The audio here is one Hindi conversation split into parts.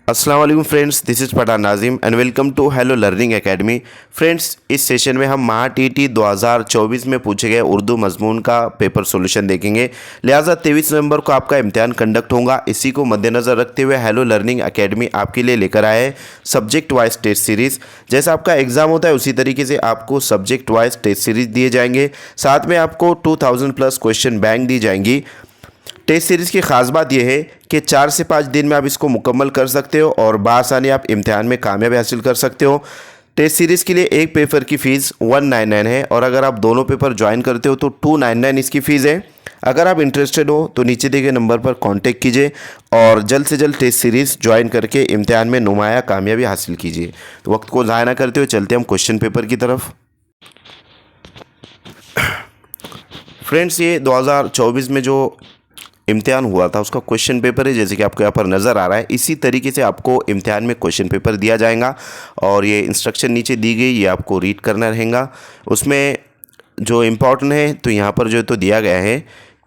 अस्सलाम वालेकुम friends, this is Pathan Nazim and welcome to hello learning academy. Friends, इस सेशन में हम महा टीटी 2024 में पूछे गए उर्दू मजमून का पेपर सॉल्यूशन देखेंगे। लिहाजा 23 नवंबर को आपका इम्तिहान कंडक्ट होगा। इसी को मद्देनज़र रखते हुए हेलो लर्निंग एकेडमी आपके लिए लेकर आए है सब्जेक्ट वाइज टेस्ट सीरीज़। जैसा आपका एग्ज़ाम होता है उसी तरीके से आपको सब्जेक्ट वाइज टेस्ट सीरीज़ दिए जाएंगे। साथ में आपको 2000+ क्वेश्चन बैंक दी जाएंगी। टेस्ट सीरीज़ की ख़ास बात यह है कि 4 से 5 दिन में आप इसको मुकम्मल कर सकते हो और बआसानी आप इम्तिहान में कामयाबी हासिल कर सकते हो। टेस्ट सीरीज़ के लिए एक पेपर की फ़ीस 199 है और अगर आप दोनों पेपर ज्वाइन करते हो तो 299 इसकी फ़ीस है। अगर आप इंटरेस्टेड हो तो नीचे दिए गए नंबर पर कांटेक्ट कीजिए और जल्द से जल्द टेस्ट सीरीज़ ज्वाइन करके इम्तिहान में नुमाया कामयाबी हासिल कीजिए। तो वक्त को ज़ाया ना करते हुए चलते हम क्वेश्चन पेपर की तरफ। फ्रेंड्स, ये 2024 में जो इम्तिहान हुआ था उसका क्वेश्चन पेपर है, जैसे कि आपको यहाँ पर नज़र आ रहा है। इसी तरीके से आपको इम्तिहान में क्वेश्चन पेपर दिया जाएगा और ये इंस्ट्रक्शन नीचे दी गई, ये आपको रीड करना रहेगा। उसमें जो इम्पोर्टेंट है तो यहाँ पर जो है तो दिया गया है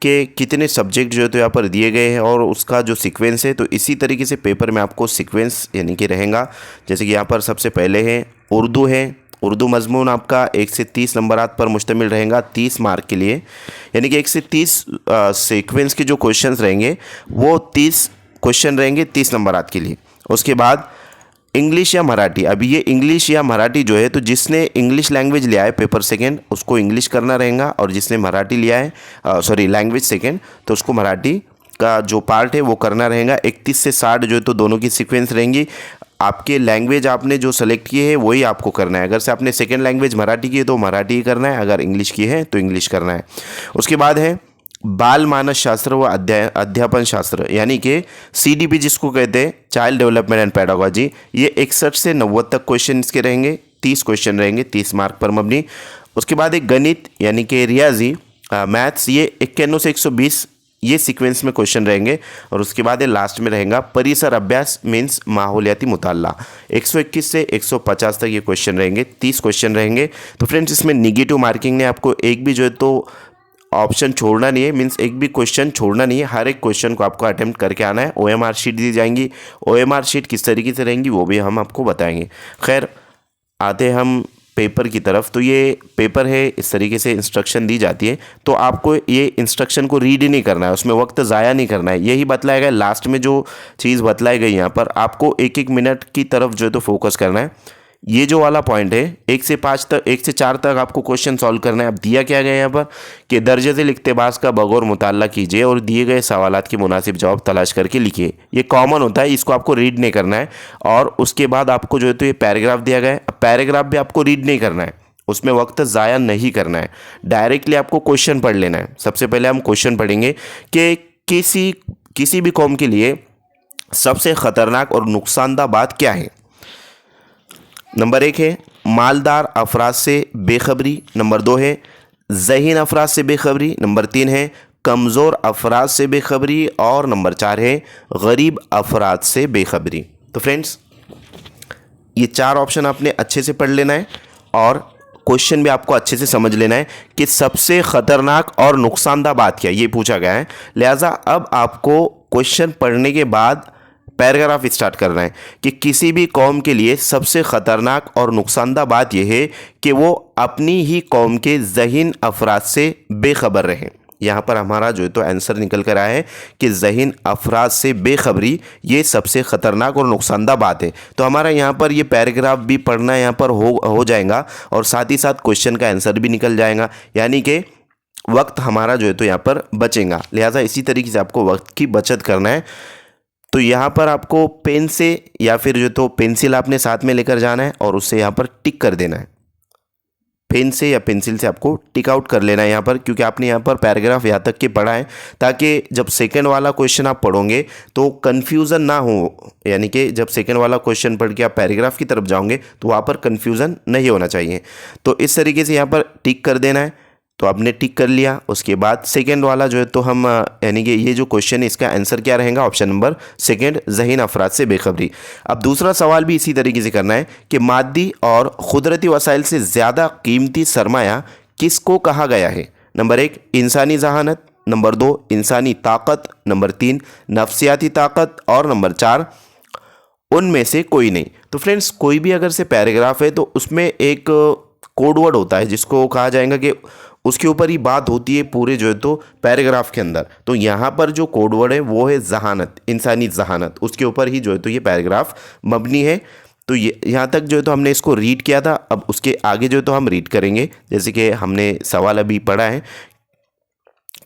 कि कितने सब्जेक्ट जो है तो यहाँ पर दिए गए हैं और उसका जो सीक्वेंस है, तो इसी तरीके से पेपर में आपको सीक्वेंस यानी कि रहेगा। जैसे कि यहाँ पर सबसे पहले है उर्दू है। उर्दू मजमून आपका 1 से 30 नंबरात पर मुश्तमिल रहेगा 30 मार्क के लिए, यानी कि 1 से 30 सीक्वेंस के जो क्वेश्चंस रहेंगे वो 30 क्वेश्चन रहेंगे 30 नंबरात के लिए। उसके बाद इंग्लिश या मराठी। अभी ये इंग्लिश या मराठी जो है तो जिसने इंग्लिश लैंग्वेज लिया है पेपर सेकंड उसको इंग्लिश करना रहेगा और जिसने मराठी लिया है लैंग्वेज सेकंड तो उसको मराठी का जो पार्ट है वो करना रहेगा। 31 से 60 जो है तो दोनों की सीक्वेंस रहेंगी। आपके लैंग्वेज आपने जो सेलेक्ट किए है वही आपको करना है। अगर से आपने सेकंड लैंग्वेज मराठी की है तो मराठी ही करना है, अगर इंग्लिश की है तो इंग्लिश करना है। उसके बाद है बाल मानस शास्त्र व अध्यापन शास्त्र, यानी कि CDP जिसको कहते हैं, चाइल्ड डेवलपमेंट एंड पेडागोजी। ये 61 से 90 तक क्वेश्चन इसके रहेंगे, 30 क्वेश्चन रहेंगे 30 मार्क पर मबनी। उसके बाद एक गणित यानी कि रियाजी मैथ्स, ये 51 से 120 ये सीक्वेंस में क्वेश्चन रहेंगे। और उसके बाद लास्ट में रहेगा परिसर अभ्यास मीन्स माहौलियाती मुताला, 121 से 150 तक ये क्वेश्चन रहेंगे, 30 क्वेश्चन रहेंगे। तो फ्रेंड्स, इसमें निगेटिव मार्किंग ने आपको एक भी जो है तो ऑप्शन छोड़ना नहीं है, मीन्स एक भी क्वेश्चन छोड़ना नहीं है। हर एक क्वेश्चन को आपको अटेम्प्ट करके आना है। OMR शीट दी जाएंगी। OMR शीट किस तरीके से रहेंगी वो भी हम आपको बताएंगे। खैर, आते हम पेपर की तरफ। तो ये पेपर है, इस तरीके से इंस्ट्रक्शन दी जाती है तो आपको ये इंस्ट्रक्शन को रीड ही नहीं करना है, उसमें वक्त ज़ाया नहीं करना है। यही बतलाया गया लास्ट में, जो चीज़ बतलाई गई यहाँ पर आपको 1-1 मिनट की तरफ जो है तो फोकस करना है। ये जो वाला पॉइंट है 1 से 5 तक, 1 से 4 तक आपको क्वेश्चन सॉल्व करना है। अब दिया क्या गया यहाँ पर कि दर्जे से लिख्तेबास का बगौर मुताला कीजिए और दिए गए सवालात के मुनासिब जवाब तलाश करके लिखिए। ये कॉमन होता है, इसको आपको रीड नहीं करना है। और उसके बाद आपको जो है तो ये पैराग्राफ दिया गया है, पैराग्राफ भी आपको रीड नहीं करना है, उसमें वक्त ज़ाया नहीं करना है, डायरेक्टली आपको क्वेश्चन पढ़ लेना है। सबसे पहले हम क्वेश्चन पढ़ेंगे कि किसी भी कौम के लिए सबसे ख़तरनाक और नुकसानदा बात क्या है। नंबर 1 है मालदार अफराद से बेखबरी। नंबर 2 है ज़हीन अफराद से बेखबरी। नंबर 3 है कमज़ोर अफराद से बेखबरी और नंबर 4 है गरीब अफराद से बेखबरी। तो फ्रेंड्स, ये 4 ऑप्शन आपने अच्छे से पढ़ लेना है और क्वेश्चन भी आपको अच्छे से समझ लेना है कि सबसे ख़तरनाक और नुकसानदा बात क्या, ये पूछा गया है। लिहाजा अब आपको क्वेश्चन पढ़ने के बाद पैराग्राफ स्टार्ट करना है कि किसी भी कौम के लिए सबसे ख़तरनाक और नुकसानदा बात यह है कि वो अपनी ही कौम के ज़हीन अफराद से बेखबर रहें। यहाँ पर हमारा जो है तो आंसर निकल कर आया है कि ज़हीन अफराद से बेखबरी ये सबसे ख़तरनाक और नुकसानदा बात है। तो हमारा यहाँ पर ये पैराग्राफ भी पढ़ना यहाँ पर हो जाएगा और साथ ही साथ क्वेश्चन का आंसर भी निकल जाएगा, यानी कि वक्त हमारा जो है तो यहाँ पर बचेगा। लिहाजा इसी तरीके से आपको वक्त की बचत करना है। तो यहाँ पर आपको पेन से या फिर जो तो पेंसिल आपने साथ में लेकर जाना है और उससे यहाँ पर टिक कर देना है। पेन से या पेंसिल से आपको टिक आउट कर लेना है यहाँ पर, क्योंकि आपने यहाँ पर पैराग्राफ यहाँ तक के पढ़ा है ताकि जब सेकंड वाला क्वेश्चन आप पढ़ोगे तो कन्फ्यूज़न ना हो, यानी कि जब सेकंड वाला क्वेश्चन पढ़ के आप पैराग्राफ की तरफ जाओगे तो वहाँ पर कन्फ्यूज़न नहीं होना चाहिए। तो इस तरीके से यहाँ पर टिक कर देना है। तो आपने टिक कर लिया। उसके बाद सेकंड वाला जो है तो हम यानी कि ये जो क्वेश्चन है इसका आंसर क्या रहेगा, ऑप्शन नंबर सेकंड, ज़हीन अफराद से बेखबरी। अब दूसरा सवाल भी इसी तरीके से करना है कि मादी और कुदरती वसाइल से ज़्यादा कीमती सरमाया किसको कहा गया है। नंबर 1 इंसानी जहानत, नंबर 2 इंसानी ताकत, नंबर 3 नफ्सियाती ताकत और नंबर 4 उनमें से कोई नहीं। तो फ्रेंड्स कोई भी अगर से पैराग्राफ है तो उसमें एक कोड वर्ड होता है जिसको कहा जाएगा कि उसके ऊपर ही बात होती है पूरे जो है तो पैराग्राफ के अंदर। तो यहाँ पर जो कोड वर्ड है वो है जहानत, इंसानी जहानत, उसके ऊपर ही जो है तो ये पैराग्राफ मबनी है। तो ये यहाँ तक जो है तो हमने इसको रीड किया था। अब उसके आगे जो है तो हम रीड करेंगे। जैसे कि हमने सवाल अभी पढ़ा है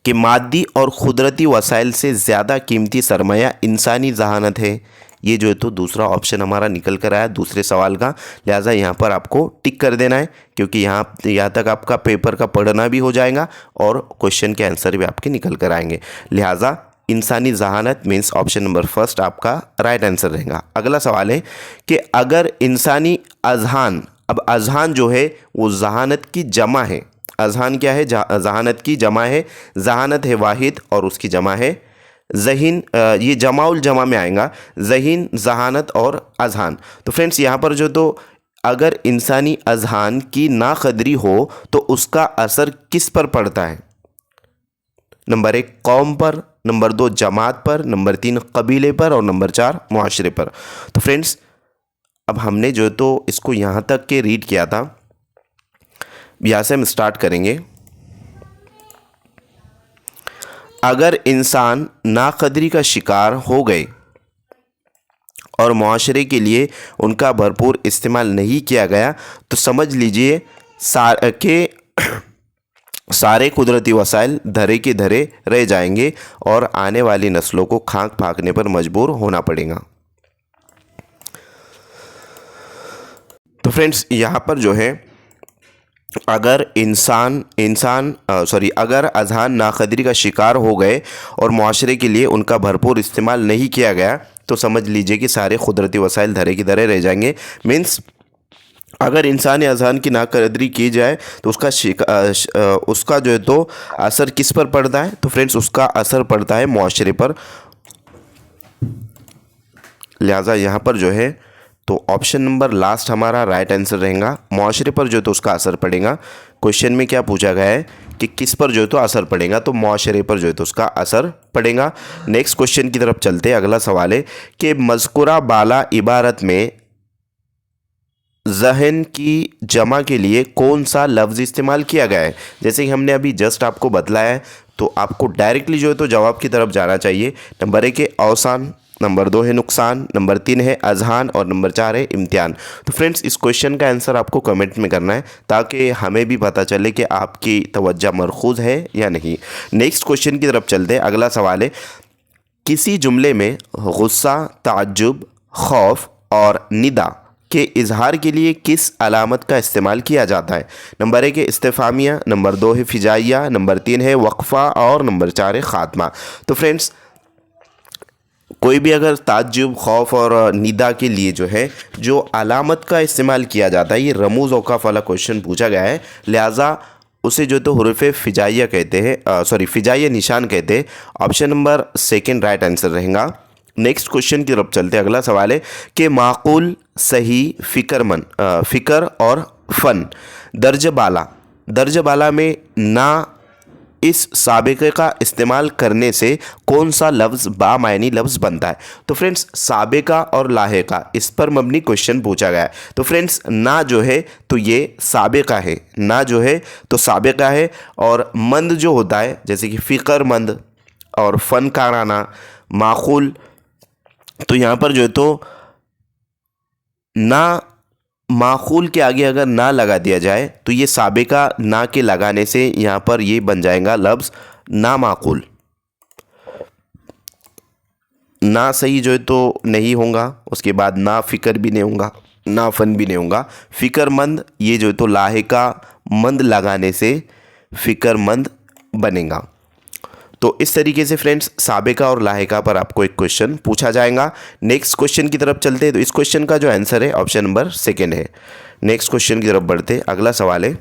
कि मादी और कुदरती वसाइल से ज़्यादा कीमती सरमाया इंसानी जहानत है। ये जो है तो दूसरा ऑप्शन हमारा निकल कर आया दूसरे सवाल का, लिहाजा यहाँ पर आपको टिक कर देना है, क्योंकि यहाँ तक आपका पेपर का पढ़ना भी हो जाएगा और क्वेश्चन के आंसर भी आपके निकल कर आएंगे। लिहाजा इंसानी जहानत मीन्स ऑप्शन नंबर फर्स्ट आपका राइट आंसर रहेगा। अगला सवाल है कि अगर इंसानी अजहान, अब अजहान जो है वो जहानत की जमा है। अजहान क्या है? जहानत की जमा है। जहानत है वाहिद और उसकी जमा है जहीन। ये जमाउल जमा में आएगा, जहीन, जहानत और अजहान। तो फ्रेंड्स यहाँ पर जो तो अगर इंसानी अजहान की नाकदरी हो तो उसका असर किस पर पड़ता है? नंबर 1 कौम पर, नंबर 2 जमात पर, नंबर 3 कबीले पर और नंबर 4 मुआशरे पर। तो फ्रेंड्स अब हमने जो तो इसको यहाँ तक के रीड किया था, यहाँ से हम स्टार्ट करेंगे। अगर इंसान नाकदरी का शिकार हो गए और मुआशरे के लिए उनका भरपूर इस्तेमाल नहीं किया गया तो समझ लीजिए कि सारे कुदरती वसाइल धरे के धरे रह जाएंगे और आने वाली नस्लों को खाक फाकने पर मजबूर होना पड़ेगा। तो फ्रेंड्स यहाँ पर जो है अगर अगर अजहान नाकदरी का शिकार हो गए और मुआशरे के लिए उनका भरपूर इस्तेमाल नहीं किया गया तो समझ लीजिए कि सारे कुदरती वसाइल धरे की धरे रह जाएंगे। मीन्स अगर इंसानी अजहान की नाकदरी की जाए तो उसका जो है तो असर किस पर पड़ता है? तो फ्रेंड्स उसका असर पड़ता है मुआशरे पर। लिहाजा यहाँ पर जो है तो ऑप्शन नंबर लास्ट हमारा राइट आंसर रहेगा। मुआशरे पर जो तो उसका असर पड़ेगा। क्वेश्चन में क्या पूछा गया है कि किस पर जो तो असर पड़ेगा, तो मुआशरे पर जो तो उसका असर पड़ेगा। नेक्स्ट क्वेश्चन की तरफ चलते हैं। अगला सवाल है कि मज़कूरा बाला इबारत में जहन की जमा के लिए कौन सा लफ्ज़ इस्तेमाल किया गया है? जैसे कि हमने अभी जस्ट आपको बतलाया है तो आपको डायरेक्टली जो है तो जवाब की तरफ जाना चाहिए। नंबर 1 है औसान, नंबर 2 है नुकसान, नंबर 3 है अजहान और नंबर 4 है इम्तिहान। तो फ्रेंड्स इस क्वेश्चन का आंसर आपको कमेंट में करना है ताकि हमें भी पता चले कि आपकी तवज्जो मरकूज़ है या नहीं। नेक्स्ट क्वेश्चन की तरफ चलते हैं। अगला सवाल है किसी जुमले में गुस्सा, ताज्जुब, खौफ और निदा के इजहार के लिए किस अलामत का इस्तेमाल किया जाता है? नंबर 1 है इस्तिफामिया, नंबर 2 है फिजाइया, नंबर 3 है वक्फ़ा और नंबर 4 है ख़ात्मा। तो फ्रेंड्स कोई भी अगर ताज्जुब, खौफ और निदा के लिए जो है जो अलामत का इस्तेमाल किया जाता है, ये रमूज़ औक़ाफ़ वाला क्वेश्चन पूछा गया है, लिहाजा उसे जो तो हुरूफ़ फिजाइया कहते हैं, फिजाइया निशान कहते हैं। ऑप्शन नंबर 2 राइट आंसर रहेगा। नेक्स्ट क्वेश्चन की तरफ चलते हैं। अगला सवाल है कि माक़ूल, सही, फ़िक्र और फ़न दर्ज बाला में ना इस साबिक़े का इस्तेमाल करने से कौन सा लफ्ज़ बामायनी लफ्ज़ बनता है? तो फ्रेंड्स साबिक़ा और लाहिक़ा इस पर मबनी क्वेश्चन पूछा गया है। तो फ्रेंड्स ना जो है तो ये साबिक़ा है, ना जो है तो साबिक़ा है। और मंद जो होता है जैसे कि फ़िक्रमंद और फ़नकाराना, माक़ूल, तो यहाँ पर जो है तो ना माक़ूल के आगे अगर ना लगा दिया जाए तो ये साबिक़ा ना के लगाने से यहाँ पर ये बन जाएगा लफ्ज़ ना माक़ूल। ना सही जो है तो नहीं होगा, उसके बाद ना फ़िक्र भी नहीं होगा, ना फ़न भी नहीं होगा। फ़िक्रमंद ये जो है तो लाहिका मंद लगाने से फ़िक्रमंद बनेगा। तो इस तरीके से फ्रेंड्स साबिक़ा और लाहिका पर आपको एक क्वेश्चन पूछा जाएगा। नेक्स्ट क्वेश्चन की तरफ चलते हैं। तो इस क्वेश्चन का जो आंसर है ऑप्शन नंबर 2 है। नेक्स्ट क्वेश्चन की तरफ बढ़ते। अगला सवाल है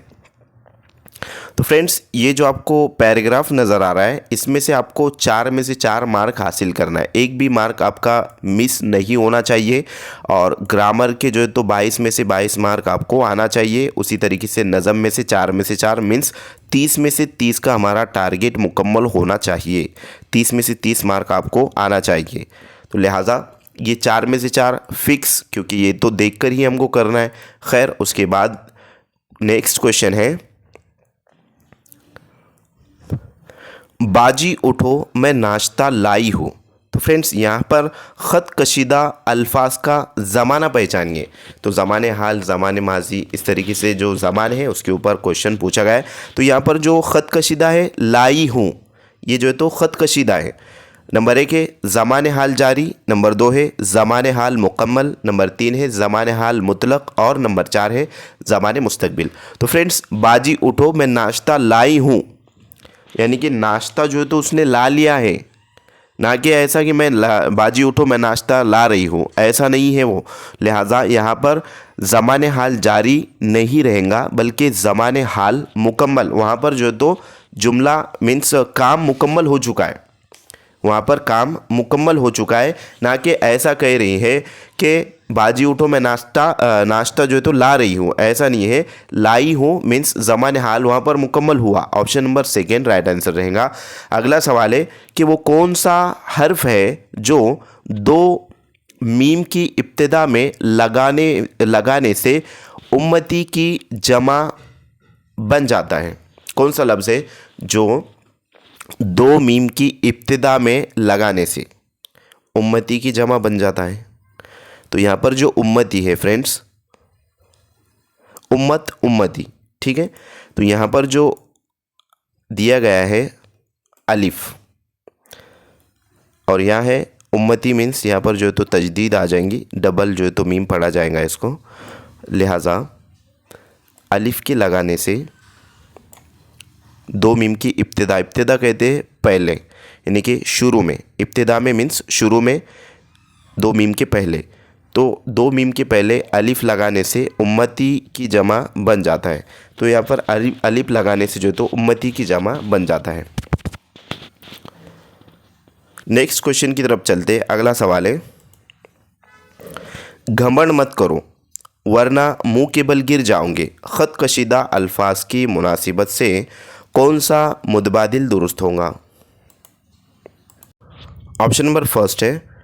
तो फ्रेंड्स ये जो आपको पैराग्राफ नज़र आ रहा है इसमें से आपको 4 में से 4 मार्क हासिल करना है। एक भी मार्क आपका मिस नहीं होना चाहिए और ग्रामर के जो है तो 22 में से 22 मार्क आपको आना चाहिए। उसी तरीके से नज़म में से 4 में से 4 मीन्स 30 में से 30 का हमारा टारगेट मुकम्मल होना चाहिए। 30 में से 30 मार्क आपको आना चाहिए। तो लिहाजा ये 4 में से 4 फिक्स, क्योंकि ये तो देखकर ही हमको करना है। खैर, उसके बाद नेक्स्ट क्वेश्चन है, बाजी उठो मैं नाश्ता लाई हूँ। तो फ्रेंड्स यहाँ पर ख़त कशीदा अल्फाज का ज़माना पहचानिए। तो ज़माने हाल, ज़माने माजी, इस तरीके से जो ज़माने हैं उसके ऊपर क्वेश्चन पूछा गया है। तो यहाँ पर जो ख़त कशीदा है लाई हूँ, ये जो है तो ख़त कशीदा है। नंबर 1 है ज़माने हाल जारी, नंबर 2 है ज़माने हाल मुकम्मल, नंबर 3 है ज़माने हाल मुतलक और नंबर 4 है ज़माने मुस्तकबिल। तो फ्रेंड्स बाजी उठो मैं नाश्ता लाई हूँ, यानी कि नाश्ता जो है तो उसने ला लिया है, ना कि ऐसा कि बाजी उठो मैं नाश्ता ला रही हूँ, ऐसा नहीं है वो। लिहाजा यहाँ पर ज़माने हाल जारी नहीं रहेगा, बल्कि ज़माने हाल मुकम्मल, वहाँ पर जो है तो जुमला मीन्स काम मुकम्मल हो चुका है, वहाँ पर काम मुकम्मल हो चुका है, ना कि ऐसा कह रही है कि बाजी उठो मैं नाश्ता जो है तो ला रही हूँ, ऐसा नहीं है। लाई हूँ मीन्स ज़माने हाल वहाँ पर मुकम्मल हुआ। ऑप्शन नंबर 2 राइट आंसर रहेगा। अगला सवाल है कि वो कौन सा हर्फ है जो 2 मीम की इब्तिदा में लगाने से उम्मती की जमा बन जाता है। कौन सा लफ्ज़ है जो 2 मीम की इब्तिदा में लगाने से उम्मती की जमा बन जाता है? तो यहाँ पर जो उम्मती है फ्रेंड्स, उम्मती, ठीक है। तो यहाँ पर जो दिया गया है अलिफ, और यहाँ है उम्मती मीन्स यहाँ पर जो है तो तजदीद आ जाएंगी, डबल जो है तो मीम पढ़ा जाएगा इसको। लिहाजा अलिफ के लगाने से 2 मीम की इब्तिदा कहते हैं पहले, यानी कि शुरू में, इब्तिदा में मीन्स शुरू में 2 मीम के पहले। तो 2 मीम के पहले अलिफ लगाने से उम्मती की जमा बन जाता है। तो यहाँ पर अलिफ लगाने से जो तो उम्मती की जमा बन जाता है। नेक्स्ट क्वेश्चन की तरफ चलते। अगला सवाल है, घमंड मत करो वरना मुंह के बल गिर जाओगे। ख़त कशीदा अल्फाज की मुनासिबत से कौन सा मुतबादिल दुरुस्त होगा? ऑप्शन नंबर 1 है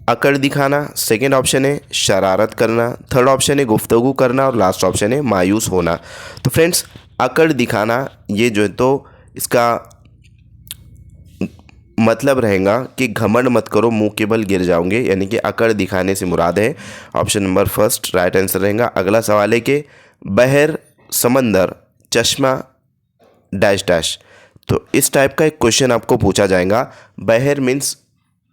अकड़ दिखाना, सेकंड ऑप्शन है शरारत करना, थर्ड ऑप्शन है गुफ्तगू करना और लास्ट ऑप्शन है मायूस होना। तो फ्रेंड्स अकड़ दिखाना, ये जो है तो इसका मतलब रहेगा कि घमंड मत करो मुंह के बल गिर जाओगे, यानी कि अकड़ दिखाने से मुराद है। ऑप्शन नंबर 1 राइट आंसर रहेगा। अगला सवाल है कि बहर, समंदर, चश्मा डैश डैश। तो इस टाइप का एक क्वेश्चन आपको पूछा जाएगा। बहर मीन्स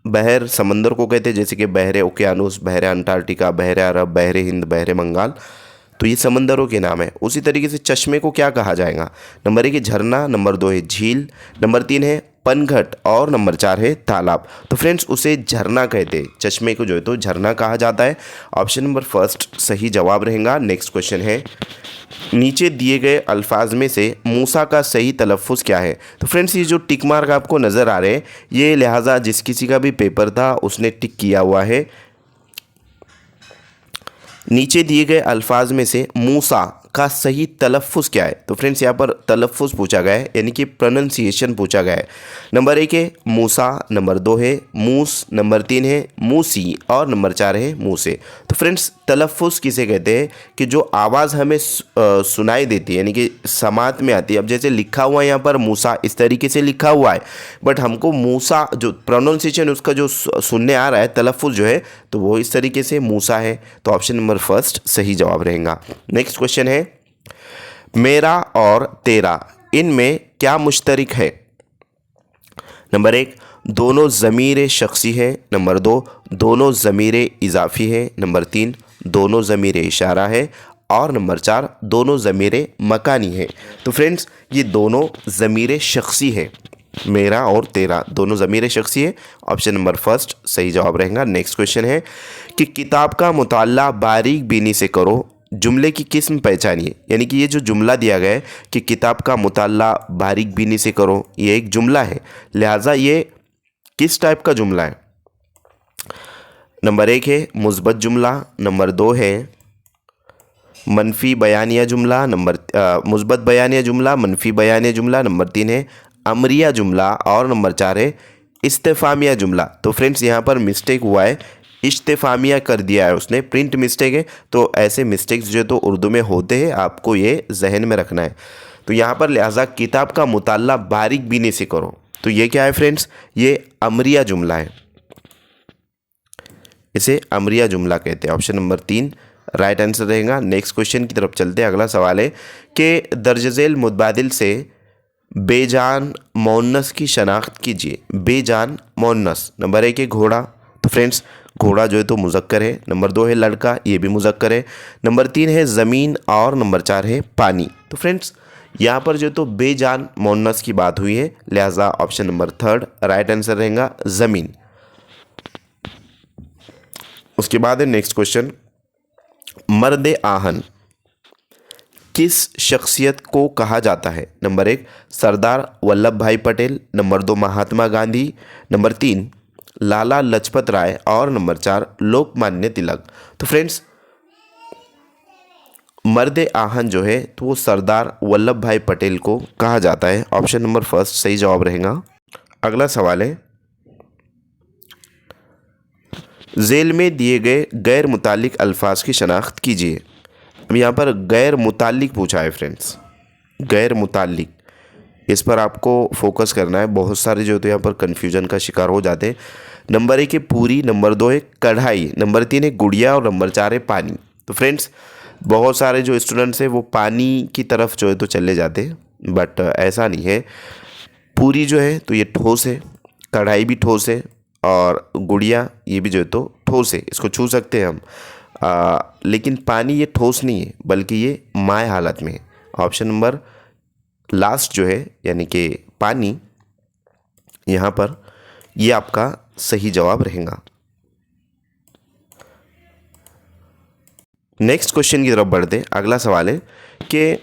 बहर समंदर को कहते हैं, जैसे कि बहरे ओकियानूस, बहरे अंटार्कटिका, बहरे अरब, बहरे हिंद, बहरे बंगाल। तो ये समंदरों के नाम है। उसी तरीके से चश्मे को क्या कहा जाएगा? नंबर 1 है झरना, नंबर 2 है झील, नंबर 3 है पनघट और नंबर 4 है तालाब। तो फ्रेंड्स उसे झरना कहते हैं, चश्मे को जो है तो झरना कहा जाता है। ऑप्शन नंबर 1 सही जवाब रहेगा। नेक्स्ट क्वेश्चन है, नीचे दिए गए अल्फाज में से मूसा का सही तलफ़ुज़ क्या है? तो फ्रेंड्स ये जो टिक मार्क आपको नज़र आ रहे हैं, ये लिहाजा जिस किसी का भी पेपर था उसने टिक किया हुआ है। नीचे दिए गए अल्फाज में से मूसा का सही तलफ़ुज़ क्या है? तो फ्रेंड्स यहाँ पर तलफ़ुज़ पूछा गया है, यानी कि प्रोनंसिएशन पूछा गया है। नंबर 1 है मूसा, नंबर 2 है मूस, नंबर 3 है मूसी और नंबर 4 है मूसे। तो फ्रेंड्स तलफ़ुज़ किसे कहते हैं? कि जो आवाज़ हमें सुनाई देती है, यानी कि समात में आती है। अब जैसे लिखा हुआ है यहाँ पर मूसा, इस तरीके से लिखा हुआ है, बट हमको मूसा जो प्रोनाउंसिएशन उसका जो सुनने आ रहा है, तलफ़ुज़ जो है, तो वो इस तरीके से मूसा है। तो ऑप्शन नंबर 1 सही जवाब रहेगा। नेक्स्ट क्वेश्चन है, मेरा और तेरा इनमें क्या मुश्तरक है? नंबर 1 दोनों ज़मीर शख्सी है, नंबर 2 दोनों ज़मीर इजाफ़ी है, नंबर 3 दोनों ज़मीर इशारा है और नंबर 4 दोनों ज़मीर मकानी है। तो फ्रेंड्स ये दोनों ज़मीर शख्सी है, मेरा और तेरा दोनों ज़मीर शख्सी है। ऑप्शन नंबर 1 सही जवाब रहेगा। नेक्स्ट क्वेश्चन है कि किताब का मुताल्ला बारीक बीनी से करो, जुमले की किस्म पहचानिए। यानी कि ये जो जुमला दिया गया है कि किताब का मुताल्ला बारीक बीनी से करो, ये एक जुमला है, लिहाजा ये किस टाइप का जुमला है? नंबर 1 है मुस्बत जुमला, नंबर 2 है मनफी बयानिया जुमला, मुस्बत बयानिया जुमला, मनफी बयानिया जुमला, नंबर 3 है अमरिया जुमला और नंबर 4 है इस्तेफामिया जुमला। तो फ्रेंड्स यहाँ पर मिस्टेक हुआ है, इस्तेफामिया कर दिया है उसने, प्रिंट मिस्टेक है। तो ऐसे मिस्टेक्स जो तो उर्दू में होते हैं, आपको ये जहन में रखना है। तो यहाँ पर लिहाजा किताब का मुताल्ला बारीक बीनी से करो। तो ये क्या है फ्रेंड्स, ये अमरिया जुमला है, इसे अमरिया जुमला कहते हैं। ऑप्शन नंबर 3 राइट आंसर रहेगा। नेक्स्ट क्वेश्चन की तरफ चलते हैं। अगला सवाल है कि दर्जज़ेल मुतबादिल से बेजान मोन्नस की शनाख्त कीजिए। बेजान मोन्नस, नंबर 1 है घोड़ा। तो फ्रेंड्स घोड़ा जो है तो मुज़क्कर है। नंबर 2 है लड़का, ये भी मुज़क्कर है। नंबर 3 है ज़मीन और नंबर 4 है पानी। तो फ्रेंड्स यहाँ पर जो तो बेजान मोन्नस की बात हुई है, लिहाजा ऑप्शन नंबर 3 राइट आंसर रहेगा ज़मीन। उसके बाद है नेक्स्ट क्वेश्चन, मर्द आहन किस शख्सियत को कहा जाता है। नंबर 1 सरदार वल्लभ भाई पटेल, नंबर 2 महात्मा गांधी, नंबर 3 लाला लजपत राय और नंबर 4 लोकमान्य तिलक। तो फ्रेंड्स मर्द आहन जो है तो वो सरदार वल्लभ भाई पटेल को कहा जाता है। ऑप्शन नंबर 1 सही जवाब रहेगा। अगला सवाल है, झेल में दिए गए गैर मुतालिक अल्फाज की शनाख्त कीजिए। अब यहाँ पर गैर मुतालिक पूछा है फ्रेंड्स, गैर मुतालिक, इस पर आपको फोकस करना है। बहुत सारे जो तो यहाँ पर कन्फ्यूजन का शिकार हो जाते हैं। नंबर 1 है पूरी, नंबर 2 है कढ़ाई, नंबर 3 है गुड़िया और नंबर 4 है पानी। तो फ्रेंड्स बहुत सारे जो स्टूडेंट्स हैं वो पानी की तरफ जो है तो चले जाते हैं, बट ऐसा नहीं है। पूरी जो है तो ये ठोस है, कढ़ाई भी ठोस है और गुड़िया ये भी जो है तो ठोस है, इसको छू सकते हैं हम। लेकिन पानी ये ठोस नहीं है, बल्कि ये माय हालत में है। ऑप्शन नंबर लास्ट जो है यानी कि पानी, यहाँ पर ये आपका सही जवाब रहेगा। नेक्स्ट क्वेश्चन की तरफ बढ़ते हैं। अगला सवाल है कि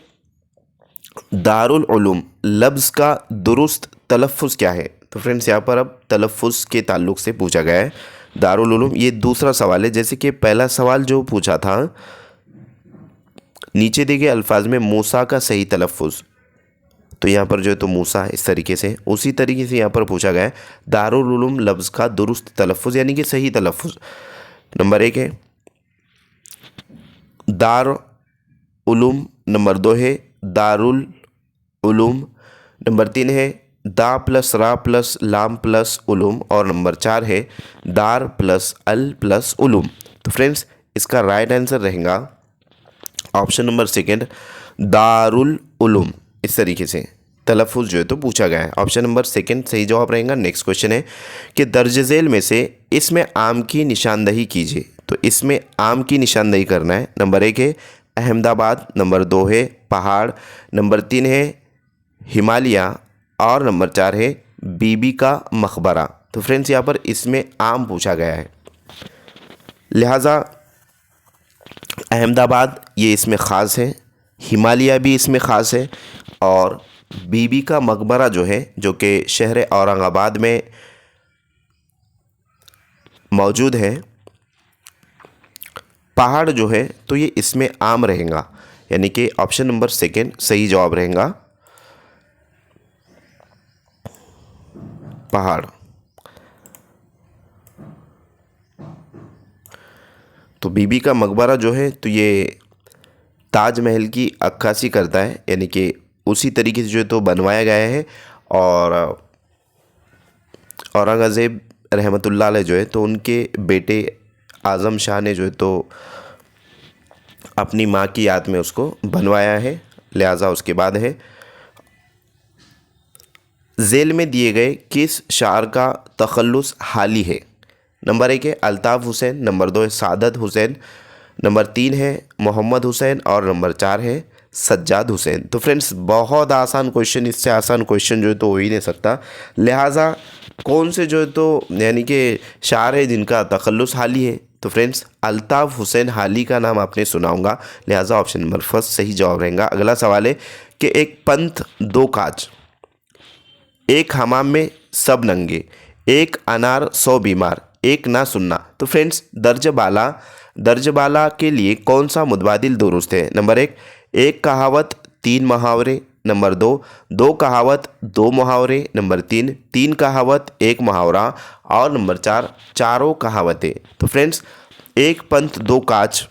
दारुल उलूम लफ्ज़ का दुरुस्त तलफ़्फ़ुज़ क्या है। तो फ्रेंड्स यहाँ पर अब तलफ़्फ़ुज़ के ताल्लुक़ से पूछा गया है दारुल उलूम। ये दूसरा सवाल है। जैसे कि पहला सवाल जो पूछा था, नीचे दिए गए अल्फाज में मूसा का सही तलफ़्फ़ुज़, तो यहाँ पर जो है तो मूसा इस तरीके से, उसी तरीके से यहाँ पर पूछा गया है दारुल उलूम लफ्ज़ का दुरुस्त तलफ़्फ़ुज़ यानी कि सही तलफ़्फ़ुज़। नंबर 1 है दार उलूम, नंबर 2 है दारुल उलूम, नंबर 3 है दा प्लस रा प्लस लाम प्लस उलूम और नंबर 4 है दार प्लस अल प्लस उलूम। तो फ्रेंड्स इसका राइट आंसर रहेगा ऑप्शन नंबर 2 दारुल उलूम। इस तरीके से तलफ़्फ़ुज़ जो है तो पूछा गया है। ऑप्शन नंबर 2 सही जवाब रहेगा। नेक्स्ट क्वेश्चन है कि दर्जज़ेल में से इसमें आम की निशानदही कीजिए। तो इसमें आम की निशानदही करना है। नंबर 1 है अहमदाबाद, नंबर 2 है पहाड़, नंबर 3 है हिमालय और नंबर 4 है बीबी का मकबरा। तो फ्रेंड्स यहाँ पर इसमें आम पूछा गया है, लिहाजा अहमदाबाद ये इसमें ख़ास है, हिमालय भी इसमें ख़ास है और बीबी का मकबरा जो है जो कि शहर औरंगाबाद में मौजूद है, पहाड़ जो है तो ये इसमें आम रहेगा, यानी कि ऑप्शन नंबर 2 सही जवाब रहेगा पहाड़। तो बीबी का मकबरा जो है तो ये ताजमहल की अक्कासी करता है, यानी कि उसी तरीके से जो है तो बनवाया गया है। और औरंगज़ेब रहमतुल्लाह अलैह जो है तो उनके बेटे आज़म शाह ने जो है तो अपनी माँ की याद में उसको बनवाया है, लिहाजा उसके बाद है झेल में दिए गए किस शायर का तखल्लुस हाली है। नंबर 1 है अल्ताफ़ हुसैन, नंबर 2 है सादत हुसैन, नंबर 3 है मोहम्मद हुसैन और नंबर 4 है सज्जाद हुसैन। तो फ्रेंड्स बहुत आसान क्वेश्चन, इससे आसान क्वेश्चन जो है तो हो ही नहीं सकता, लिहाजा कौन से जो है तो यानी कि शायर है जिनका तखल्लुस हाली है। तो फ्रेंड्स अल्ताफ़ हुसैन हाली का नाम आपने सुना होगा, लिहाजा ऑप्शन नंबर 1 सही जवाब रहेगा। अगला सवाल है कि एक पंथ 2 काज, एक हमाम में सब नंगे, एक अनार 100 बीमार, एक ना सुनना। तो फ्रेंड्स दर्जबाला के लिए कौन सा मुतबादिल दुरुस्त है। नंबर 1 एक कहावत 3 मुहावरे, नंबर 2 2 कहावत 2 मुहावरे, नंबर 3 3 कहावत 1 मुहावरा और नंबर 4 चारों कहावतें। तो फ्रेंड्स, एक पंथ दो काज,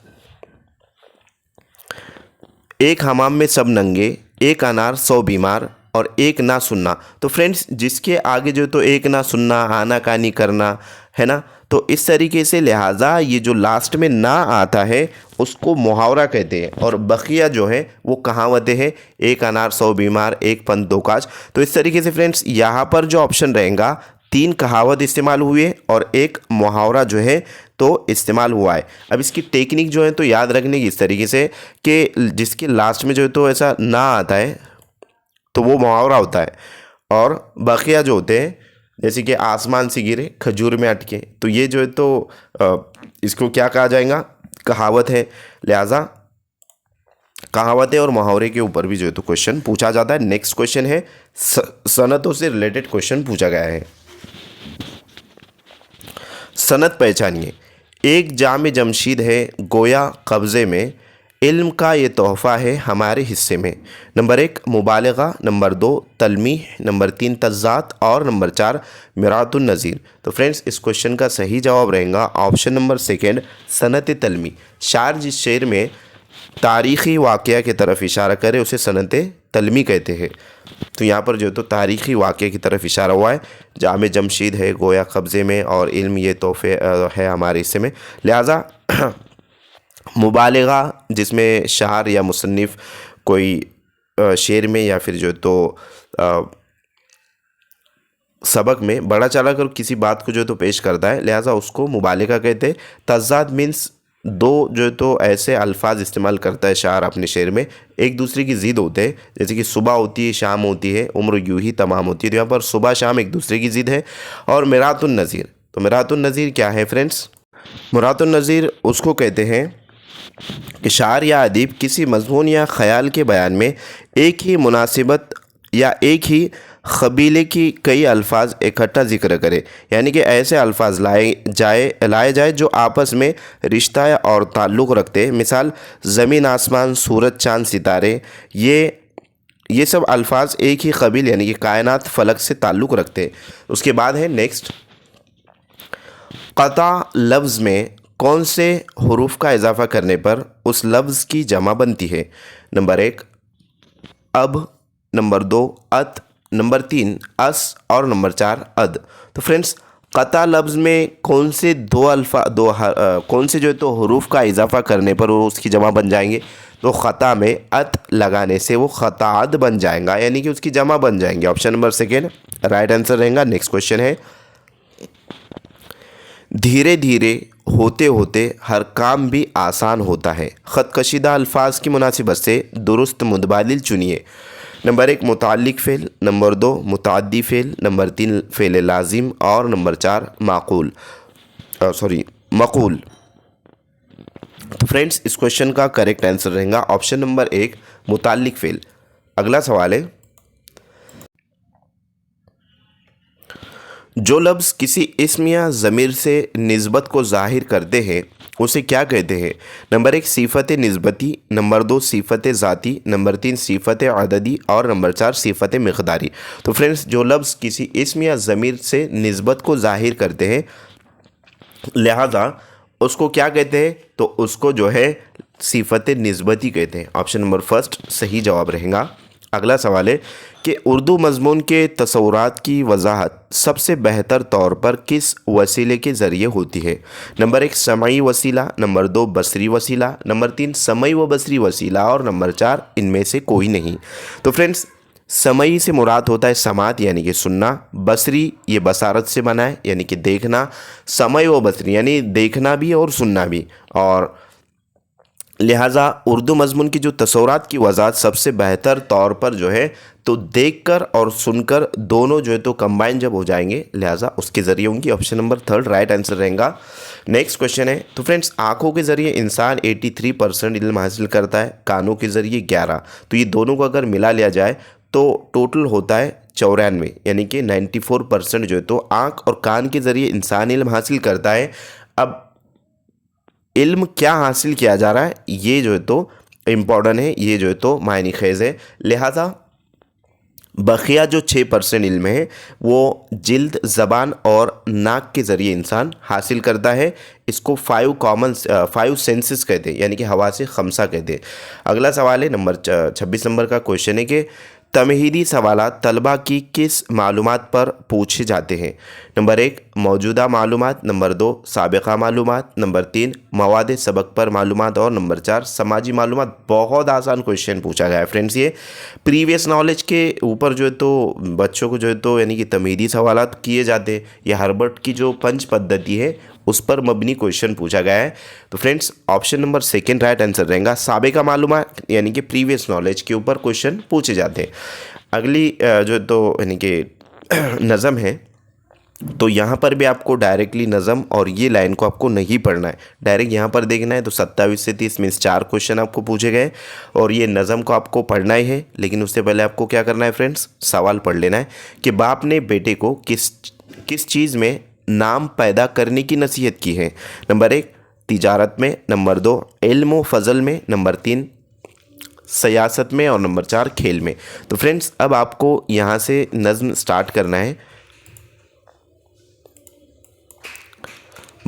एक हमाम में सब नंगे, एक अनार 100 बीमार और एक ना सुनना। तो फ्रेंड्स, जिसके आगे जो तो एक ना सुनना, आनाकानी करना है ना, तो इस तरीके से लिहाजा ये जो लास्ट में ना आता है उसको मुहावरा कहते हैं और बकिया जो है वो कहावतें हैं, एक अनार 100 बीमार, एक पंथ दो काज। तो इस तरीके से फ्रेंड्स यहाँ पर जो ऑप्शन रहेगा, 3 कहावत इस्तेमाल हुई है और एक मुहावरा जो है तो इस्तेमाल हुआ है। अब इसकी टेक्निक जो है तो याद रखने की इस तरीके से कि जिसके लास्ट में जो है तो ऐसा ना आता है तो वो मुहावरा होता है, और बकिया जो होते हैं जैसे कि आसमान से गिरे खजूर में अटके, तो ये जो है तो इसको क्या कहा जाएगा, कहावत है। लिहाजा कहावतें और मुहावरे के ऊपर भी जो है तो क्वेश्चन पूछा जाता है। नेक्स्ट क्वेश्चन है सनतों से रिलेटेड क्वेश्चन पूछा गया है। सनत पहचानिए। एक जाम जमशीद है गोया कब्ज़े में, इल्म का ये तोहफ़ा है हमारे हिस्से में। नंबर 1 मुबालगा, नंबर 2 तलमीह, नंबर 3 तज़्ज़ात और नंबर 4 मिरातुन नज़ीर। तो फ्रेंड्स, इस क्वेश्चन का सही जवाब रहेगा ऑप्शन नंबर 2 सनत तलमी। शायर जिस शेर में तारीख़ी वाक़या की तरफ इशारा करे उसे सनत तलमी कहते हैं। तो यहाँ पर जो तो तारीख़ी वाक़े की तरफ इशारा हुआ है, जाम जमशीद है गोया कब्ज़े में और इल्म ये तोहफ़े है हमारे हिस्से में। लिहाजा मुबालगा जिसमें शायर या मुसन्निफ़ कोई शेर में या फिर जो तो सबक में बड़ा चढ़ा कर किसी बात को जो तो पेश करता है, लिहाजा उसको मुबालगा कहते हैं। तज़ाद मीन्स दो जो तो ऐसे अल्फाज इस्तेमाल करता है शायर अपने शेर में, एक दूसरे की ज़िद होते हैं, जैसे कि सुबह होती है शाम होती है, उम्र यूँ ही तमाम होती है। तो यहाँ पर सुबह शाम एक दूसरे की ज़िद है। और मिरातुन नज़ीर, तो मिरातुन नज़ीर क्या है फ्रेंड्स, मिरातुन नज़ीर उसको कहते हैं कि शायर या अदीब किसी मज़मून या ख़याल के बयान में एक ही मुनासिबत या एक ही क़बीले की कई अल्फाज इकट्ठा ज़िक्र करे, यानी कि ऐसे अल्फाज लाए जाए जो आपस में रिश्ता और ताल्लुक़ रखते हैं। मिसाल ज़मीन आसमान सूरज चाँद सितारे, ये सब अल्फाज एक ही क़बील यानी कि कायनात फ़लक से ताल्लुक़ रखते हैं। उसके बाद है नेक्स्ट, क़ता लफ्ज़ में कौन से हरूफ का इजाफ़ा करने पर उस लफ्ज़ की जमा बनती है। नंबर 1 अब, नंबर 2 अत, नंबर 3 अस और नंबर 4 अद। तो फ्रेंड्स, क़ता लफ्ज़ में कौन से कौन से जो है तो हरूफ का इजाफ़ा करने पर वो उसकी जमा बन जाएंगे, तो ख़ता में अत लगाने से वो ख़ताअद बन जाएगा, यानी कि उसकी जमा बन जाएंगे। ऑप्शन नंबर 2 राइट आंसर रहेगा। नेक्स्ट क्वेश्चन है, धीरे धीरे होते होते हर काम भी आसान होता है, ख़त कशीदा अल्फाज की मुनासिबत से दुरुस्त मुतबादिल चुनिए। नंबर 1 मुताल्लिक़ फ़ेल, नंबर 2 मुतअद्दी फ़ेल, नंबर 3 फ़ेल लाजिम और नंबर 4 मक़ूल। तो फ्रेंड्स, इस क्वेश्चन का करेक्ट आंसर रहेगा ऑप्शन नंबर 1 मुताल्लिक़ फ़ेल। अगला सवाल है, जो लफ्ज़ किसी इस्म या ज़मीर से निस्बत को ज़ाहिर करते हैं उसे क्या कहते हैं। नंबर 1 सिफ़त निस्बती, नंबर 2 सिफ़त ज़ाती, नंबर 3 सिफ़त अददी और नंबर 4 सिफ़त मिक़दारी। तो फ्रेंड्स, जो लफ्ज़ किसी इस्म या ज़मीर से निस्बत को ज़ाहिर करते हैं, लिहाजा उसको क्या कहते हैं, तो उसको जो है सिफ़त निस्बती कहते हैं। ऑप्शन नंबर 1 सही जवाब रहेगा। अगला सवाल है कि उर्दू मज़मून के तसव्वुरात की वजाहत सबसे बेहतर तौर पर किस वसीले के ज़रिए होती है। नंबर 1 समई वसीला, नंबर 2 बसरी वसीला, नंबर 3 समई व बसरी वसीला और नंबर 4 इनमें से कोई नहीं। तो फ्रेंड्स, समई से मुराद होता है समात यानी कि सुनना, बसरी ये बसारत से बना है यानी कि देखना, समई व बसरी यानी देखना भी और सुनना भी। और लिहाजा उर्दू मज़मून की जो तसव्वुरात की वजाहत सबसे बेहतर तौर पर जो है तो देखकर और सुनकर दोनों जो है तो कंबाइन जब हो जाएंगे, लिहाजा उसके ज़रिए होंगी। ऑप्शन नंबर 3 राइट आंसर रहेगा। नेक्स्ट क्वेश्चन है, तो फ्रेंड्स, आँखों के ज़रिए इंसान 83% इल्म हासिल करता है, कानों के ज़रिए 11। तो ये दोनों को अगर मिला लिया जाए तो टोटल होता है 94, यानी कि 94% जो है तो आँख और कान के ज़रिए इंसान इल्म हासिल करता है। अब इल्म क्या हासिल किया जा रहा है ये जो है तो इम्पॉर्टेंट है, ये जो है तो मायने ख़ेज़ है। लिहाजा बकिया जो 6% इल्म है वो जिल्द, ज़बान और नाक के ज़रिए इंसान हासिल करता है। इसको 5 सेंसेस कहते हैं, यानी कि हवासे खमसा कहते हैं। अगला सवाल है 26 नंबर का क्वेश्चन है कि तमहीदी सवालात तलबा की किस मालूमात पर पूछे जाते हैं। नंबर 1 मौजूदा मालूमात, नंबर 2 साबिक़ा मालूमात, नंबर 3 मवाद सबक पर मालूमात और नंबर 4 समाजी मालूमात। बहुत आसान क्वेश्चन पूछा गया है फ्रेंड्स। ये प्रीवियस नॉलेज के ऊपर जो है तो बच्चों को जो है तो यानी कि तमहीदी सवालात किए जाते हैं। ये हर्बर्ट की जो पंच पद्धति है उस पर मबनी क्वेश्चन पूछा गया है। तो friends option number 2 right answer रहेगा। साबिक़ा मालूमात यानी कि प्रीवियस नॉलेज के ऊपर क्वेश्चन पूछे जाते हैं। अगली जो तो यानी कि नज़म है, तो यहाँ पर भी आपको डायरेक्टली नज़म और ये लाइन को आपको नहीं पढ़ना है, डायरेक्ट यहाँ पर देखना है। तो 27 से 30 मीन्स 4 क्वेश्चन आपको पूछे गए और ये नज़म को आपको पढ़ना ही है। लेकिन उससे पहले आपको क्या करना है फ्रेंड्स, सवाल पढ़ लेना है कि बाप ने बेटे को किस चीज़ में नाम पैदा करने की नसीहत की है। नंबर 1 तिजारत में, नंबर 2 इल्म व फ़ज़ल में, नंबर 3 सियासत में और नंबर 4 खेल में। तो फ्रेंड्स अब आपको यहाँ से नज़्म स्टार्ट करना है।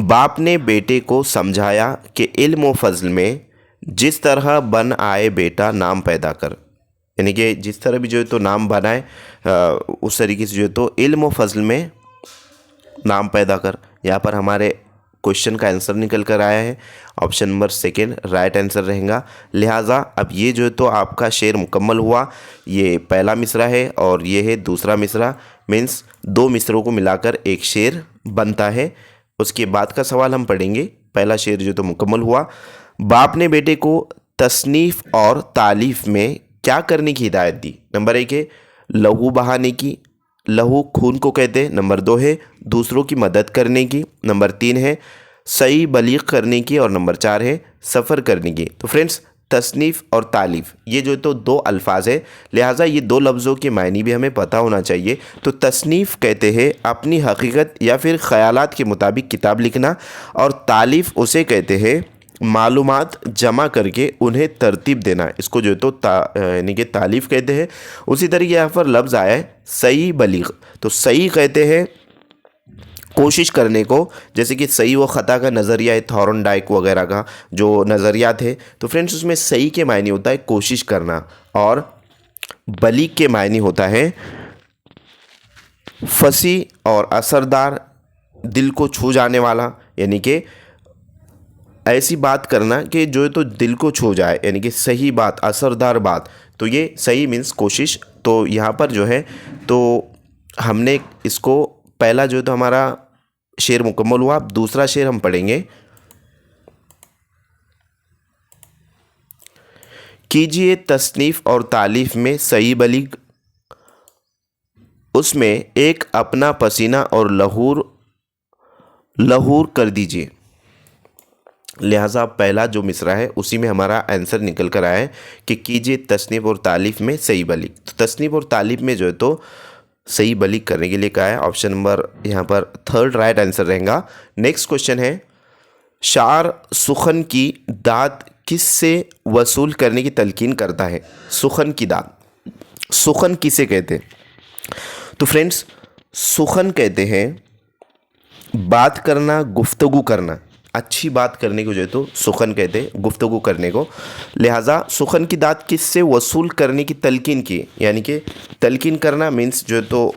बाप ने बेटे को समझाया कि इल्म व फ़ज़ल में जिस तरह बन आए बेटा नाम पैदा कर, यानी कि जिस तरह भी जो है तो नाम बनाए उस तरीके से जो है तो इल्म व फ़ज़ल में नाम पैदा कर। यहाँ पर हमारे क्वेश्चन का आंसर निकल कर आया है, ऑप्शन नंबर 2 राइट आंसर रहेगा। लिहाजा अब ये जो है तो आपका शेर मुकम्मल हुआ। ये पहला मिसरा है और ये है दूसरा मिसरा, मीन्स 2 मिसरों को मिलाकर एक शेर बनता है। उसके बाद का सवाल हम पढ़ेंगे। पहला शेर जो तो मुकम्मल हुआ। बाप ने बेटे को तसनीफ़ और तालीफ़ में क्या करने की हिदायत दी। नंबर 1 है लहू बहाने की, लहू खून को कहते हैं। नंबर 2 है दूसरों की मदद करने की, नंबर 3 है सही बलीग करने की और नंबर 4 है सफ़र करने की। तो फ्रेंड्स तसनीफ़ और तालीफ़ ये जो तो 2 अल्फाज है, लिहाजा ये 2 लफ्ज़ों के मायने भी हमें पता होना चाहिए। तो तसनीफ़ कहते हैं अपनी हकीकत या फिर ख़यालात के मुताबिक किताब लिखना, और तालीफ़ उसे कहते हैं मालूमात जमा करके उन्हें तरतीब देना। इसको जो तो यानी कि तालीफ़ कहते हैं। उसी तरीके यहाँ पर लफ्ज़ आया है सही बलीग। तो सही कहते हैं कोशिश करने को, जैसे कि सही व ख़ता का नज़रिया है, थॉर्नडाइक वगैरह का जो नज़रिया थे। तो फ्रेंड्स उसमें सही के मायने होता है कोशिश करना और बलीग के मायने होता है फसी और असरदार, दिल को छू जाने वाला, यानी कि ऐसी बात करना कि जो तो दिल को छू जाए, यानी कि सही बात, असरदार बात। तो ये सही मीन्स कोशिश। तो यहाँ पर जो है तो हमने इसको पहला जो तो हमारा शेर मुकम्मल हुआ। दूसरा शेर हम पढ़ेंगे। कीजिए तसनीफ़ और तालीफ़ में सही बलीग, उसमें एक अपना पसीना और लहूर कर दीजिए। लिहाजा पहला जो मिसरा है उसी में हमारा आंसर निकल कर आया है कि कीजिए तसनीफ़ और तालीफ़ में सही बलीग। तो तसनीफ़ और तालीफ़ में जो है तो सही बलीग करने के लिए कहा है। ऑप्शन नंबर यहाँ पर 3 राइट आंसर रहेगा। नेक्स्ट क्वेश्चन है शार सुखन की दाद किससे वसूल करने की तलकीन करता है। सुखन की दाद, सुखन किसे कहते हैं? तो फ्रेंड्स सुखन कहते हैं बात करना, गुफ्तगू करना, अच्छी बात करने को जो है तो सुखन कहते हैं, गुफ्तगू करने को। लिहाजा सुखन की दाद किससे वसूल करने की तलकीन की, यानी कि तलकीन करना मीन्स जो है तो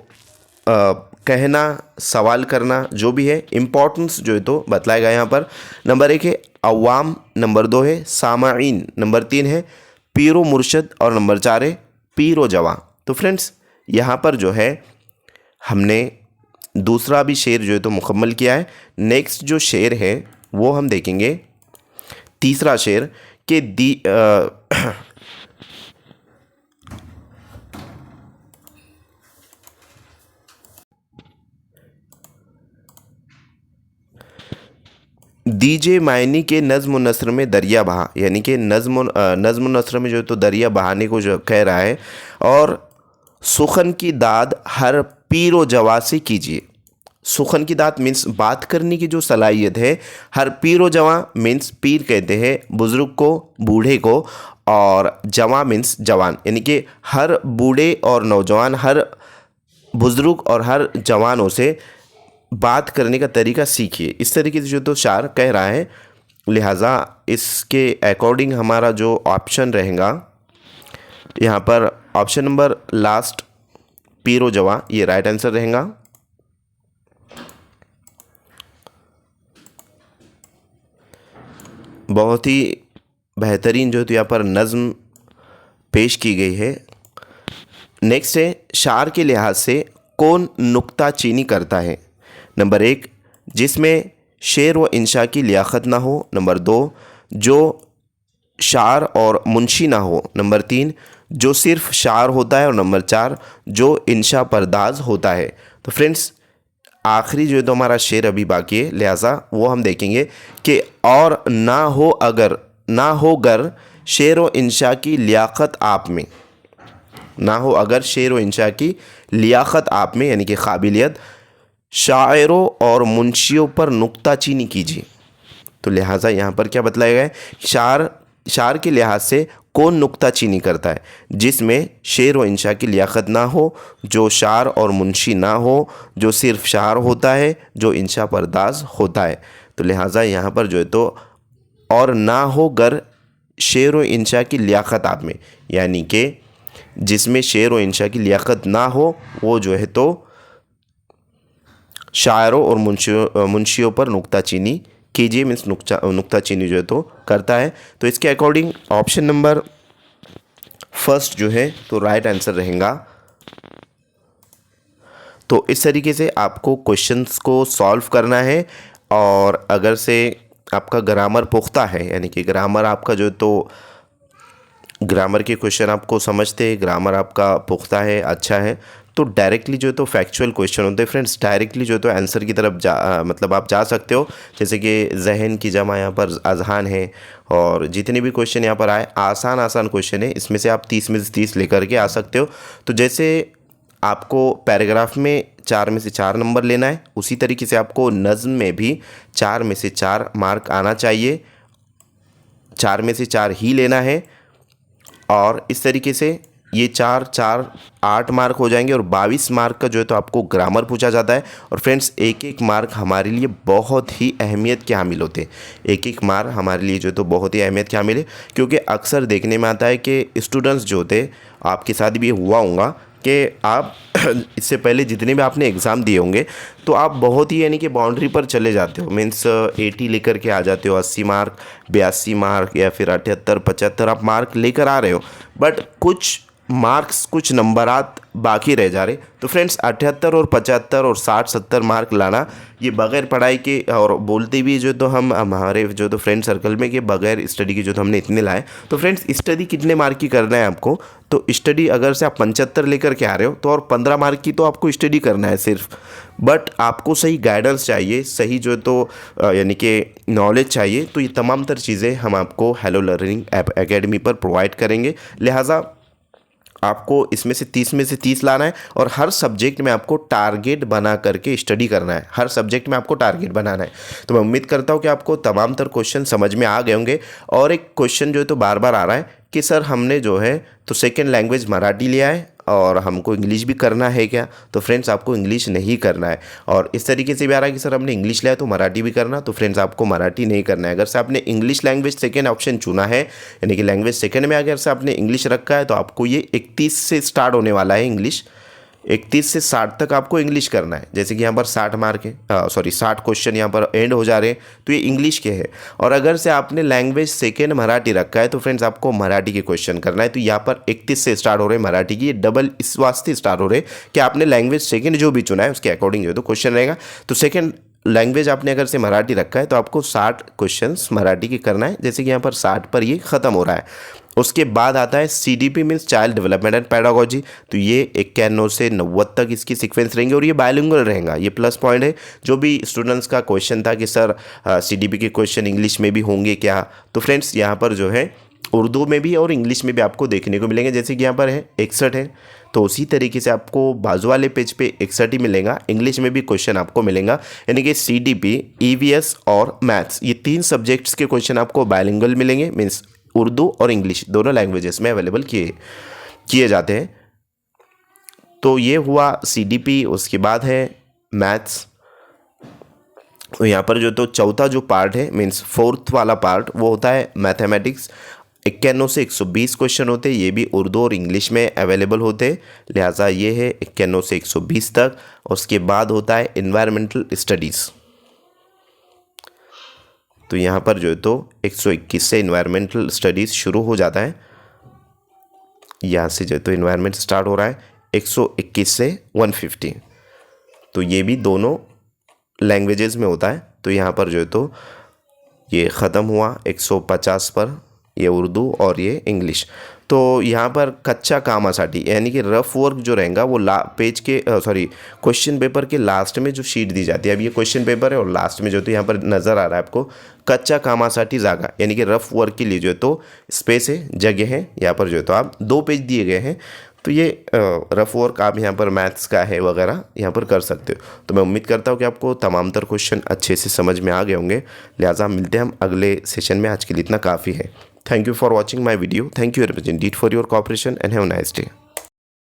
कहना, सवाल करना, जो भी है इम्पोर्टेंस जो है तो बतलाएगा यहाँ पर। नंबर 1 है अवाम, नंबर 2 है सामाइन, नंबर 3 है पीरो मुर्शद और नंबर 4 है पीरो जवां। तो फ्रेंड्स यहाँ पर जो है हमने दूसरा भी शेर जो है तो मुकम्मल किया है। नेक्स्ट जो शेर है वो हम देखेंगे तीसरा शेर के दीजे मायनी के नज़्म नस्र में दरिया बहा, यानी कि नज़्म नस्र में जो तो दरिया बहाने को जो कह रहा है। और सुखन की दाद हर पीरो जवा से कीजिए। सुखन की दात मीन्स बात करने की जो सलाहियत है। हर पीरो जवां मीन्स पीर कहते हैं बुज़ुर्ग को, बूढ़े को। और जवां मीन्स जवान, यानी कि हर बूढ़े और नौजवान, हर बुज़ुर्ग और हर जवानों से बात करने का तरीका सीखिए। इस तरीके से जो तो शायर कह रहा है। लिहाजा इसके अकॉर्डिंग हमारा जो ऑप्शन रहेगा यहाँ पर ऑप्शन नंबर लास्ट पीरो जवां, ये राइट आंसर रहेगा। बहुत ही बेहतरीन जो तो यहाँ पर नज़्म पेश की गई है। नेक्स्ट है, शार के लिहाज से कौन नुक्ताचीनी करता है? नंबर 1, जिसमें शेर व इंशा की लियाकत ना हो। नंबर 2, जो शार और मुंशी ना हो। नंबर 3, जो सिर्फ शार होता है। और नंबर 4, जो इंशा परदाज होता है। तो फ्रेंड्स आखिरी जो है तो हमारा शेर अभी बाकी है, लिहाजा वो हम देखेंगे कि और ना हो अगर शेर व इंशा की लियाकत आप में, ना हो अगर शेर व इंशा की लियाकत आप में, यानी कि काबिलियत, शायरों और मुंशियों पर नुक्ताचीनी कीजिए। तो लिहाजा यहाँ पर क्या बतलाया गया है? शार के लिहाज से कौन नुक्ताचीनी करता है? जिसमें शेर व इंशा की लियाकत ना हो, जो शार और मुंशी ना हो, जो सिर्फ शार होता है, जो इंशा परदाज होता है। तो लिहाजा यहाँ पर जो है तो और ना हो गर शेर व इंशा की लियाकत आप में, यानी कि जिसमें शेर व इंशा की लियाकत ना हो वो जो है तो शायरों और मुंशियों पर नुक्ताचीनी कीजिए, मीन्स नुक्ताचीनी जो है तो करता है। तो इसके अकॉर्डिंग ऑप्शन नंबर फर्स्ट जो है तो राइट आंसर रहेगा। तो इस तरीके से आपको क्वेश्चंस को सॉल्व करना है। और अगर से आपका ग्रामर पुख्ता है, यानी कि ग्रामर आपका जो तो ग्रामर के क्वेश्चन आपको समझते हैं, ग्रामर आपका पुख्ता है, अच्छा है, तो डायरेक्टली जो है तो फैक्चुअल क्वेश्चन होते हैं फ्रेंड्स, डायरेक्टली जो है तो आंसर की तरफ मतलब आप जा सकते हो। जैसे कि जहन की जमा यहाँ पर अजहान है, और जितने भी क्वेश्चन यहाँ पर आए आसान क्वेश्चन है, इसमें से आप 30 में से 30 लेकर के आ सकते हो। तो जैसे आपको पैराग्राफ में 4 में से 4 नंबर लेना है, उसी तरीके से आपको नज़्म में भी 4 में से 4 मार्क आना चाहिए, 4 में से 4 ही लेना है। और इस तरीके से ये 4 4 8 मार्क हो जाएंगे, और 22 मार्क का जो है तो आपको ग्रामर पूछा जाता है। और फ्रेंड्स एक एक मार्क हमारे लिए बहुत ही अहमियत के हामिल होते हैं, एक एक मार्क हमारे लिए जो है तो बहुत ही अहमियत के हामिल है। क्योंकि अक्सर देखने में आता है कि स्टूडेंट्स जो होते, आपके साथ भी हुआ होगा कि आप इससे पहले जितने भी आपने एग्ज़ाम दिए होंगे तो आप बहुत ही यानी कि बाउंड्री पर चले जाते हो, मीन्स 80 लेकर के आ जाते हो, 80 मार्क, 82 मार्क या फिर 78 75 आप मार्क लेकर आ रहे हो, बट कुछ मार्क्स, कुछ नंबरात बाकी रह जा रहे। तो फ्रेंड्स 78 और 75 और 60 70 मार्क लाना ये बगैर पढ़ाई के, और बोलते भी जो तो हम हमारे जो तो फ्रेंड सर्कल में कि बगैर स्टडी के जो तो हमने इतने लाए। तो फ्रेंड्स स्टडी कितने मार्क की करना है आपको? तो स्टडी अगर से आप 75 लेकर के आ रहे हो तो और 15 मार्क की तो आपको स्टडी करना है सिर्फ, बट आपको सही गाइडेंस चाहिए, सही जो तो यानी कि नॉलेज चाहिए। तो ये तमाम तर चीज़ें हम आपको हेलो लर्निंग एकेडमी पर प्रोवाइड करेंगे। लिहाजा आपको इसमें से 30 में से 30 लाना है, और हर सब्जेक्ट में आपको टारगेट बना करके स्टडी करना है, हर सब्जेक्ट में आपको टारगेट बनाना है। तो मैं उम्मीद करता हूँ कि आपको तमाम तर क्वेश्चन समझ में आ गए होंगे। और एक क्वेश्चन जो है तो बार बार आ रहा है कि सर हमने जो है तो सेकेंड लैंग्वेज मराठी लिया है और हमको इंग्लिश भी करना है क्या? तो फ्रेंड्स आपको इंग्लिश नहीं करना है। और इस तरीके से भी आ रहा है कि सर हमने इंग्लिश लिया है तो मराठी भी करना, तो फ्रेंड्स आपको मराठी नहीं करना है। अगर से आपने इंग्लिश लैंग्वेज सेकेंड ऑप्शन चुना है, यानी कि लैंग्वेज सेकेंड में अगर से आपने इंग्लिश रखा है, तो आपको ये 31 से स्टार्ट होने वाला है इंग्लिश, 31 से 60 तक आपको इंग्लिश करना है। जैसे कि यहाँ पर 60 मार्क है, 60 क्वेश्चन यहाँ पर एंड हो जा रहे हैं, तो ये इंग्लिश के हैं। और अगर से आपने लैंग्वेज सेकेंड मराठी रखा है तो फ्रेंड्स आपको मराठी के क्वेश्चन करना है। तो यहाँ पर 31 से स्टार्ट हो रहे हैं मराठी की, ये डबल इस वास्ते स्टार्ट हो रहे हैं कि आपने लैंग्वेज सेकेंड जो भी चुना है उसके अकॉर्डिंग जो तो क्वेश्चन रहेगा। तो सेकेंड लैंग्वेज आपने अगर से मराठी रखा है तो आपको 60 क्वेश्चंस मराठी के करना है। जैसे कि यहाँ पर 60 पर ये ख़त्म हो रहा है। उसके बाद आता है CDP means child development and pedagogy, तो ये 91 से 90 तक इसकी सीक्वेंस रहेंगे, और ये बायलिंगुअल रहेगा। ये प्लस पॉइंट है। जो भी स्टूडेंट्स का क्वेश्चन था कि सर CDP के क्वेश्चन इंग्लिश में भी होंगे क्या, तो फ्रेंड्स यहाँ पर जो है उर्दू में भी और इंग्लिश में भी आपको देखने को मिलेंगे। जैसे कि यहाँ पर है 61 है, तो उसी तरीके से आपको बाजू वाले पेज पे 61 ही मिलेगा। इंग्लिश में भी क्वेश्चन आपको मिलेगा, यानी कि CDP, EVS और मैथ्स, ये 3 सब्जेक्ट्स के क्वेश्चन आपको बायलिंगुअल मिलेंगे, मीन्स उर्दू और इंग्लिश दोनों लैंग्वेजेस में अवेलेबल किए जाते हैं। तो ये हुआ CDP। उसके बाद है मैथ्स। तो यहाँ पर जो तो चौथा जो पार्ट है मीन्स फोर्थ वाला पार्ट वो होता है मैथमेटिक्स। 51 से 120 क्वेश्चन होते हैं, ये भी उर्दू और इंग्लिश में अवेलेबल होते हैं, लिहाजा ये है 51 से 120 तक। उसके बाद होता है इन्वायरमेंटल स्टडीज़। तो यहाँ पर जो है तो 121 से इन्वायरमेंटल स्टडीज़ शुरू हो जाता है। यहाँ से जो है तो इन्वायरमेंट स्टार्ट हो रहा है 121 से 150। तो ये भी दोनों लैंग्वेजेस में होता है। तो यहाँ पर जो है तो ये ख़त्म हुआ 150 पर, ये उर्दू और ये इंग्लिश। तो यहाँ पर कच्चा कामासाठी यानी कि रफ वर्क जो रहेगा वो पेज के क्वेश्चन पेपर के लास्ट में जो शीट दी जाती है। अब ये क्वेश्चन पेपर है और लास्ट में जो तो यहाँ पर नज़र आ रहा है आपको कच्चा कामासाठी जागा, यानी कि रफ वर्क के लिए जो है तो स्पेस है, जगह है। यहाँ पर जो है तो आप 2 पेज दिए गए हैं। तो ये रफ वर्क आप यहाँ पर मैथ्स का है वगैरह यहाँ पर कर सकते हो। तो मैं उम्मीद करता हूँ कि आपको तमाम तर क्वेश्चन अच्छे से समझ में आ गए होंगे। लिहाजा मिलते हैं हम अगले सेशन में। आज के लिए इतना काफ़ी है। Thank you for watching my video. Thank you very much indeed for your cooperation and have a nice day.